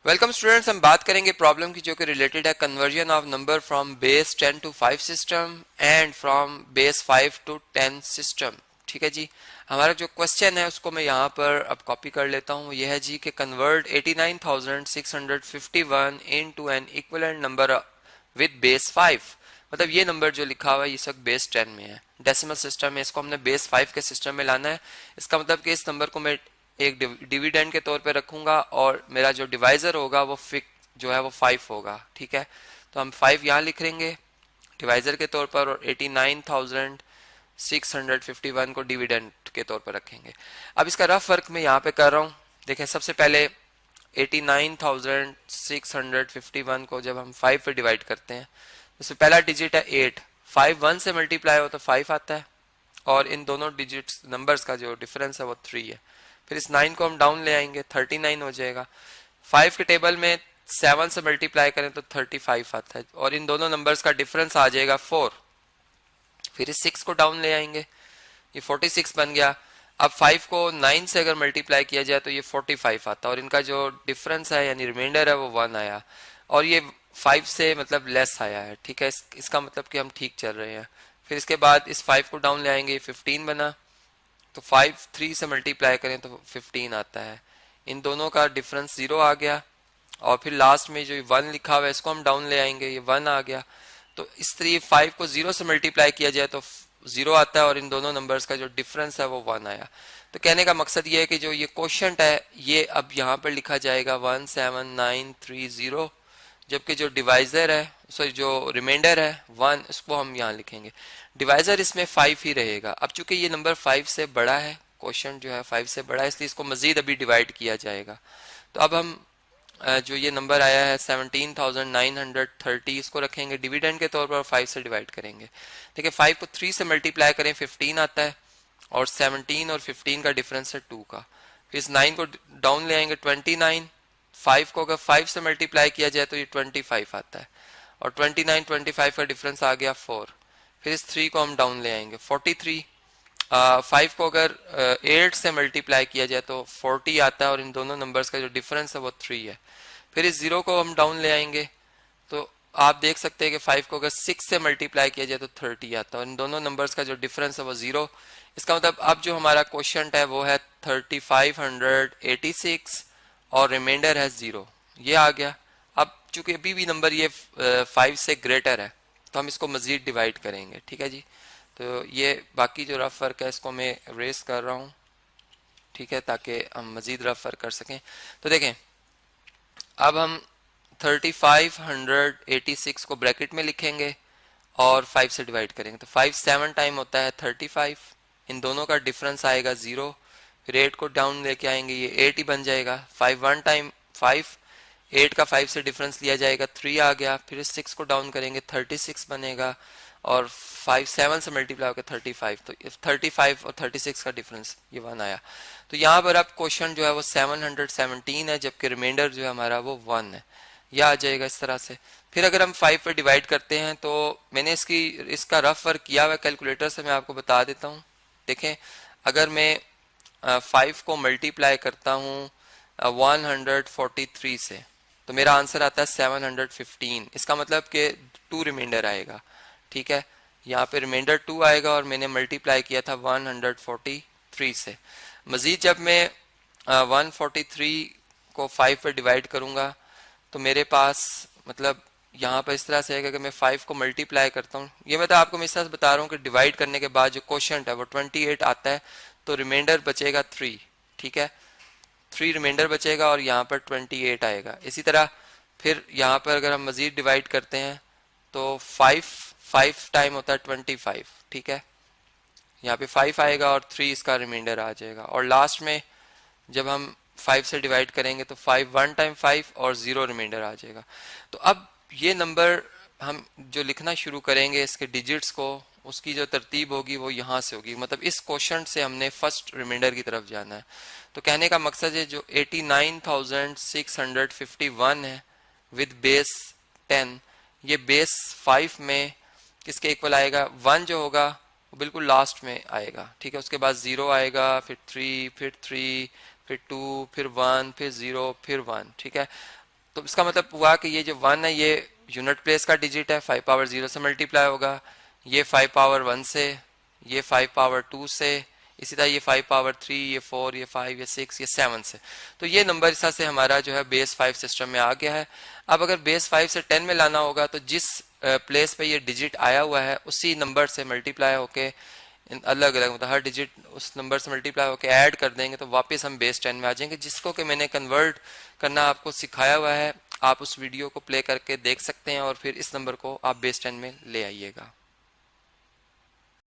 Welcome students, हम बात करेंगे प्रॉब्लम की जो कि रिलेटेड है conversion of number from base 10 to 5 system and from base 5 to 10 system. ठीक है जी। हमारा जो क्वेश्चन है उसको मैं यहाँ पर अब कॉपी कर लेता हूँ। यह है जी कि convert 89,651 into an equivalent number with base 5। मतलब ये नंबर जो लिखा हुआ है इस वक्त बेस 10 में है, डेसिमल सिस्टम में। इसको हमने बेस 5 के सिस्टम में लाना है। इसका मतलब कि इस नंबर को मैं एक डिविडेंड के तौर पे रखूंगा और मेरा जो डिवाइजर होगा वो फिक्स जो है वो 5 होगा। ठीक है, तो हम 5 यहाँ लिख लेंगे डिवाइजर के तौर पर और 89,651 को डिविडेंड के तौर पर रखेंगे। अब इसका रफ वर्क मैं यहाँ पे कर रहा हूँ। देखें, सबसे पहले 89,651 को जब हम 5 पे डिवाइड करते हैं तो इसमें पहला डिजिट है 8। 5 1 से मल्टीप्लाई हो तो 5 आता है और इन दोनों डिजिट्स नंबर्स का जो डिफरेंस है वो 3 है। फिर इस 9 को हम डाउन ले आएंगे, 39 हो जाएगा। 5 के टेबल में 7 से मल्टीप्लाई करें तो 35 आता है और इन दोनों नंबर्स का डिफरेंस आ जाएगा 4। फिर इस 6 को डाउन ले आएंगे, ये 46 बन गया। अब 5 को 9 से अगर मल्टीप्लाई किया जाए तो ये 45 आता है और इनका जो डिफरेंस है यानी रिमाइंडर है वो 1 आया और ये 5 से मतलब लेस आया है। ठीक है, इसका मतलब कि हम ठीक चल रहे हैं। फिर इसके बाद इस 5 को डाउन ले आएंगे, 15 बना। तो 5 3 से मल्टीप्लाई करें तो 15 आता है। इन दोनों का डिफरेंस 0 आ गया और फिर लास्ट में जो 1 लिखा हुआ है इसको हम डाउन ले आएंगे, ये 1 आ गया। तो इस तरह 5 को 0 से मल्टीप्लाई किया जाए तो 0 आता है और इन दोनों नंबर्स का जो डिफरेंस है वो 1 आया। तो कहने का मकसद ये है कि जो ये क्वोशंट है ये अब यहाँ पर लिखा जाएगा 17930, जबकि जो डिवाइजर है सॉरी जो रिमाइंडर है 1 उसको हम यहाँ लिखेंगे। डिवाइजर इसमें 5 ही रहेगा। अब चूंकि ये नंबर 5 से बड़ा है, क्वोशंट जो है 5 से बड़ा है, इसलिए इसको मजीद अभी डिवाइड किया जाएगा। तो अब हम जो ये नंबर आया है 17,930 इसको रखेंगे डिविडेंड के तौर पर और 5 से डिवाइड करेंगे। देखिए 5 को 3 से मल्टीप्लाई करें 15 आता है और 17 और 15 का डिफरेंस है 2 का। फिर इस 9 को डाउन ले आएंगे 29। 5 को अगर 5 से मल्टीप्लाई किया जाए तो ये 25 आता है और 29 25 का डिफरेंस आ गया 4। फिर इस 3 को हम डाउन ले आएंगे 43। 5 को अगर 8 से मल्टीप्लाई किया जाए तो 40 आता है और इन दोनों नंबर्स का जो डिफरेंस है वो 3 है। फिर इस 0 को हम डाउन ले आएंगे तो आप देख सकते हैं कि 5 को अगर 6 से मल्टीप्लाई किया जाए तो 30 आता है और इन दोनों नंबर्स का जो डिफरेंस है वो 0। इसका मतलब अब जो हमारा क्वोशंट है वो है 3586 और रिमाइंडर है 0। ये आ गया। अब चूंकि अभी भी नंबर ये 5 से ग्रेटर है तो हम इसको मजीद डिवाइड करेंगे। ठीक है जी। तो ये बाकी जो रफ वर्क है इसको मैं रेस कर रहा हूँ, ठीक है, ताकि हम मजीद रफ वर्क कर सकें। तो देखें, अब हम 3586 को ब्रैकेट में लिखेंगे और 5 से डिवाइड करेंगे। तो 5 7 टाइम होता है 35, इन दोनों का डिफरेंस आएगा 0। फिर 8 को डाउन लेके आएंगे, ये 8 ही बन जाएगा। 5 1 टाइम 5, 8 का 5 से डिफरेंस लिया जाएगा 3 आ गया। फिर 6 को डाउन करेंगे 36 बनेगा और 5 7 से मल्टीप्लाई होकर 35। तो 35 और 36 का डिफरेंस ये 1 आया। तो यहाँ पर अब क्वेश्चन जो है वो 717 है, जबकि रिमाइंडर जो है हमारा वो 1 है। यह आ जाएगा इस तरह से। फिर अगर हम 5 पे डिवाइड करते हैं तो मैंने इसका रफ वर्क किया हुआ कैलकुलेटर से मैं आपको बता देता हूँ। देखें, अगर मैं 5 को मल्टीप्लाई करता हूँ 143 से तो मेरा आंसर आता है 715। इसका मतलब कि 2 रिमाइंडर आएगा। ठीक है, यहाँ पे रिमाइंडर 2 आएगा और मैंने मल्टीप्लाई किया था 143 से। मजीद जब मैं 143 को 5 पे डिवाइड करूंगा तो मेरे पास मतलब यहाँ पर इस तरह से है कि मैं 5 को मल्टीप्लाई करता हूँ। ये मैं तो आपको मैं इस तरह से बता रहा हूँ कि डिवाइड करने के बाद जो क्वोशंट है वो 28 आता है तो रिमाइंडर बचेगा 3। ठीक है, 3 रिमाइंडर बचेगा और यहाँ पर 28 आएगा। इसी तरह फिर यहाँ पर अगर हम मजीद डिवाइड करते हैं तो 5 टाइम होता है 25। ठीक है, यहाँ पे 5 आएगा और 3 इसका रिमाइंडर आ जाएगा और लास्ट में जब हम 5 से डिवाइड करेंगे तो 5 1 टाइम 5 और 0 रिमाइंडर आ जाएगा। तो अब ये नंबर हम जो लिखना शुरू करेंगे इसके डिजिट्स को, उसकी जो तरतीब होगी वो यहाँ से होगी। मतलब इस क्वोशंट से हमने फर्स्ट रिमाइंडर की तरफ जाना है। तो कहने का मकसद है जो 89,651 है विद बेस 10, ये बेस 5 में किसके इक्वल आएगा? 1 जो होगा वो बिल्कुल लास्ट में आएगा। ठीक है, उसके बाद 0 आएगा, फिर 3, फिर 2, फिर 1, फिर 0, फिर 1। ठीक है, तो इसका मतलब हुआ कि ये जो 1 है ये यूनिट प्लेस का डिजिट है, 5 पावर 0 से मल्टीप्लाई होगा, ये 5 पावर 1 से, ये 5 पावर 2 से, इसी तरह ये 5 पावर 3, ये 4, ये 5, ये 6, ये 7 से। तो ये नंबर इस तरह से हमारा जो है बेस 5 सिस्टम में आ गया है। अब अगर बेस 5 से 10 में लाना होगा तो जिस प्लेस पे ये डिजिट आया हुआ है उसी नंबर से मल्टीप्लाई होके अलग अलग, मतलब हर डिजिट उस नंबर से मल्टीप्लाई होके ऐड कर देंगे तो वापस हम बेस 10 में आ जाएंगे, जिसको कि मैंने कन्वर्ट करना आपको सिखाया हुआ है। आप उस वीडियो को प्ले करके देख सकते हैं और फिर इस नंबर को आप बेस 10 में ले आइएगा।